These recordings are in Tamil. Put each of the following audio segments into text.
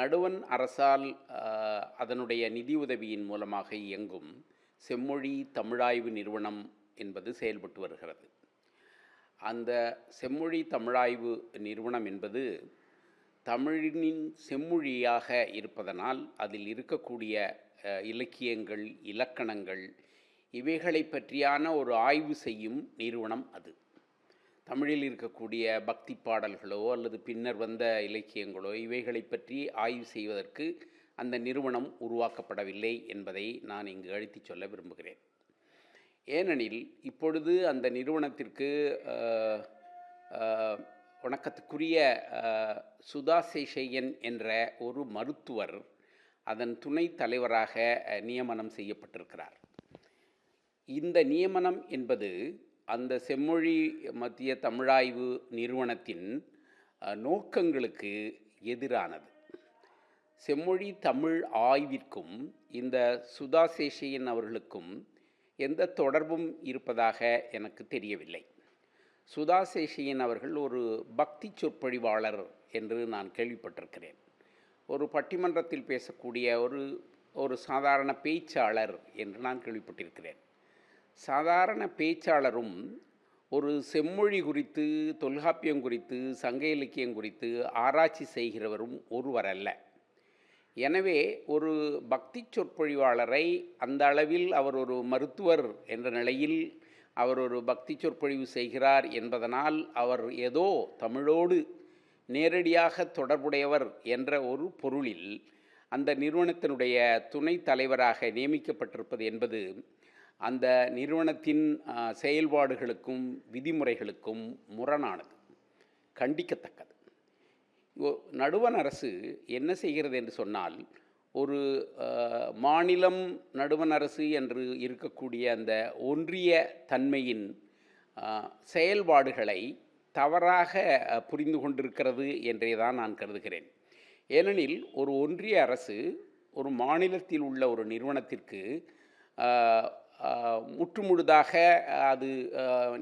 நடுவண் அரசால் அதனுடைய நிதியுதவியின் மூலமாக இயங்கும் செம்மொழி தமிழாய்வு நிறுவனம் என்பது செயல்பட்டு வருகிறது. அந்த செம்மொழி தமிழாய்வு நிறுவனம் என்பது தமிழின் செம்மொழியாக இருப்பதனால் அதில் இருக்கக்கூடிய இலக்கியங்கள், இலக்கணங்கள் இவைகளை பற்றியான ஒரு ஆய்வு செய்யும் நிறுவனம் அது. தமிழில் இருக்கக்கூடிய பக்தி பாடல்களோ அல்லது பின்னர் வந்த இலக்கியங்களோ இவைகளை பற்றி ஆய்வு செய்வதற்கு அந்த நிறுவனம் உருவாக்கப்படவில்லை என்பதை நான் இங்கு அழுத்திச் சொல்ல விரும்புகிறேன். ஏனெனில் இப்பொழுது அந்த நிறுவனத்திற்கு வணக்கத்துக்குரிய சுதா சேஷையன் என்ற ஒரு மருத்துவர் அதன் துணைத் தலைவராக நியமனம் செய்யப்பட்டிருக்கிறார். இந்த நியமனம் என்பது அந்த செம்மொழி மத்திய தமிழாய்வு நிறுவனத்தின் நோக்கங்களுக்கு எதிரானது. செம்மொழி தமிழ் ஆய்விற்கும் இந்த சுதா சேஷையன் அவர்களுக்கும் எந்த தொடர்பும் இருப்பதாக எனக்கு தெரியவில்லை. சுதா சேஷையன் அவர்கள் ஒரு பக்தி சொற்பொழிவாளர் என்று நான் கேள்விப்பட்டிருக்கிறேன். ஒரு பட்டிமன்றத்தில் பேசக்கூடிய ஒரு சாதாரண பேச்சாளர் என்று நான் கேள்விப்பட்டிருக்கிறேன். சாதாரண பேச்சாளரும் ஒரு செம்மொழி குறித்து, தொல்காப்பியம் குறித்து, சங்க இலக்கியம் குறித்து ஆராய்ச்சி செய்கிறவரும் ஒருவர் அல்ல. எனவே ஒரு பக்தி சொற்பொழிவாளரை அந்த அளவில் அவர் ஒரு மருத்துவர் என்ற நிலையில் அவர் ஒரு பக்தி சொற்பொழிவு செய்கிறார் என்பதனால் அவர் ஏதோ தமிழோடு நேரடியாக தொடர்புடையவர் என்ற ஒரு பொருளில் அந்த நிறுவனத்தினுடைய துணைத் தலைவராக நியமிக்கப்பட்டிருப்பது என்பது அந்த நிறுவனத்தின் செயல்பாடுகளுக்கும் விதிமுறைகளுக்கும் முரணானது, கண்டிக்கத்தக்கது. நடுவண் அரசு என்ன செய்கிறது என்று சொன்னால், ஒரு மாநிலம் நடுவண் அரசு என்று இருக்கக்கூடிய அந்த ஒன்றிய தன்மையின் செயல்பாடுகளை தவறாக புரிந்து கொண்டிருக்கிறது என்றே தான் நான் கருதுகிறேன். ஏனெனில் ஒரு ஒன்றிய அரசு ஒரு மாநிலத்தில் உள்ள ஒரு நிறுவனத்திற்கு முற்றுமுழுதாக அது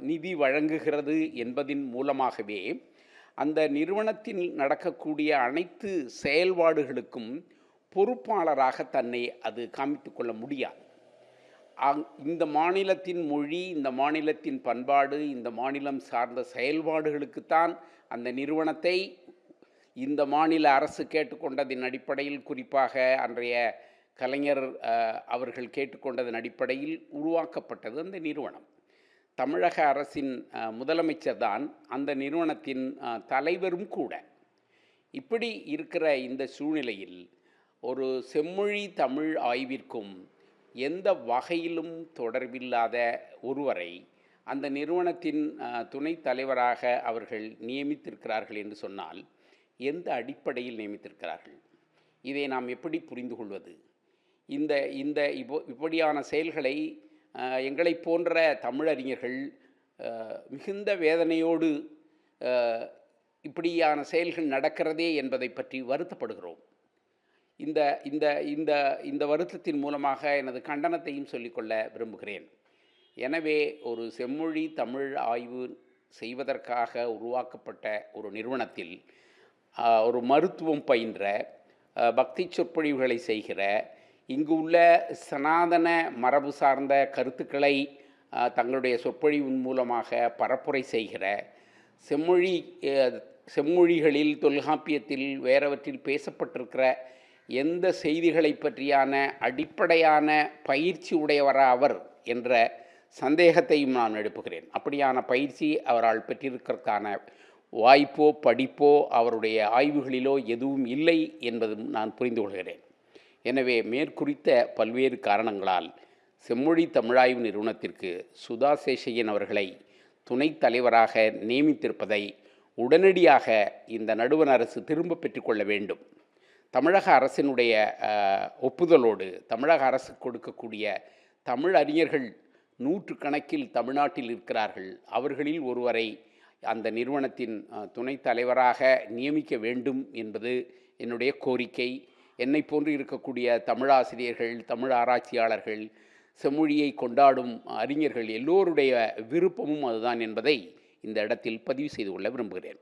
நிதி வழங்குகிறது என்பதின் மூலமாகவே அந்த நிறுவனத்தில் நடக்கக்கூடிய அனைத்து செயல்பாடுகளுக்கும் பொறுப்பாளராக தன்னை அது காமித்து கொள்ள முடியாது. இந்த மாநிலத்தின் மொழி, இந்த மாநிலத்தின் பண்பாடு, இந்த மாநிலம் சார்ந்த செயல்பாடுகளுக்குத்தான் அந்த நிறுவனத்தை இந்த மாநில அரசு கேட்டுக்கொண்டதின் அடிப்படையில், குறிப்பாக அன்றைய கலைஞர் அவர்கள் கேட்டுக்கொண்டதன் அடிப்படையில் உருவாக்கப்பட்டது அந்த நிறுவனம். தமிழக அரசின் முதலமைச்சர் தான் அந்த நிறுவனத்தின் தலைவரும் கூட. இப்படி இருக்கிற இந்த சூழ்நிலையில் ஒரு செம்மொழி தமிழ் ஆய்விற்கும் எந்த வகையிலும் தொடர்பில்லாத ஒருவரை அந்த நிறுவனத்தின் துணைத் தலைவராக அவர்கள் நியமித்திருக்கிறார்கள் என்று சொன்னால் எந்த அடிப்படையில் நியமித்திருக்கிறார்கள்? இதை நாம் எப்படி புரிந்து கொள்வது? இப்படியான செயல்களை எங்களைப் போன்ற தமிழறிஞர்கள் மிகுந்த வேதனையோடு இப்படியான செயல்கள் நடக்கிறதே என்பதை பற்றி வருத்தப்படுகிறோம். இந்த இந்த இந்த இந்த வருத்தத்தின் மூலமாக எனது கண்டனத்தையும் சொல்லிக்கொள்ள விரும்புகிறேன். எனவே ஒரு செம்மொழி தமிழ் ஆய்வு செய்வதற்காக உருவாக்கப்பட்ட ஒரு நிறுவனத்தில் ஒரு மருத்துவம் பயின்ற, பக்தி சொற்பொழிவுகளை செய்கிற, இங்கு உள்ள சனாதன மரபு சார்ந்த கருத்துக்களை தங்களுடைய சொற்பொழிவின் மூலமாக பரப்புரை செய்கிற, செம்மொழிகளில், தொல்காப்பியத்தில், வேறவற்றில் பேசப்பட்டிருக்கிற எந்த செய்திகளை பற்றியான அடிப்படையான பயிற்சி உடையவரா அவர் என்ற சந்தேகத்தையும் நான் எழுப்புகிறேன். அப்படியான பயிற்சி அவரால் பெற்றிருக்கிறதுக்கான வாய்ப்போ படிப்போ அவருடைய ஆய்வுகளிலோ எதுவும் இல்லை என்பதும் நான் புரிந்து கொள்கிறேன். எனவே மேற்குறித்த பல்வேறு காரணங்களால் செம்மொழி தமிழாய்வு நிறுவனத்திற்கு சுதா சேஷையன் அவர்களை துணைத் தலைவராக நியமித்திருப்பதை உடனடியாக இந்த நடுவண் அரசு திரும்ப பெற்றுக்கொள்ள வேண்டும். தமிழக அரசினுடைய ஒப்புதலோடு தமிழக அரசு கொடுக்கக்கூடிய தமிழ் அறிஞர்கள் நூற்றுக்கணக்கில் தமிழ்நாட்டில் இருக்கிறார்கள். அவர்களில் ஒருவரை அந்த நிறுவனத்தின் துணைத் தலைவராக நியமிக்க வேண்டும் என்பது என்னுடைய கோரிக்கை. என்னை போன்று இருக்கக்கூடிய தமிழாசிரியர்கள், தமிழ் ஆராய்ச்சியாளர்கள், செம்மொழியை கொண்டாடும் அறிஞர்கள் எல்லோருடைய விருப்பமும் அதுதான் என்பதை இந்த இடத்தில் பதிவு செய்து கொள்ள விரும்புகிறேன்.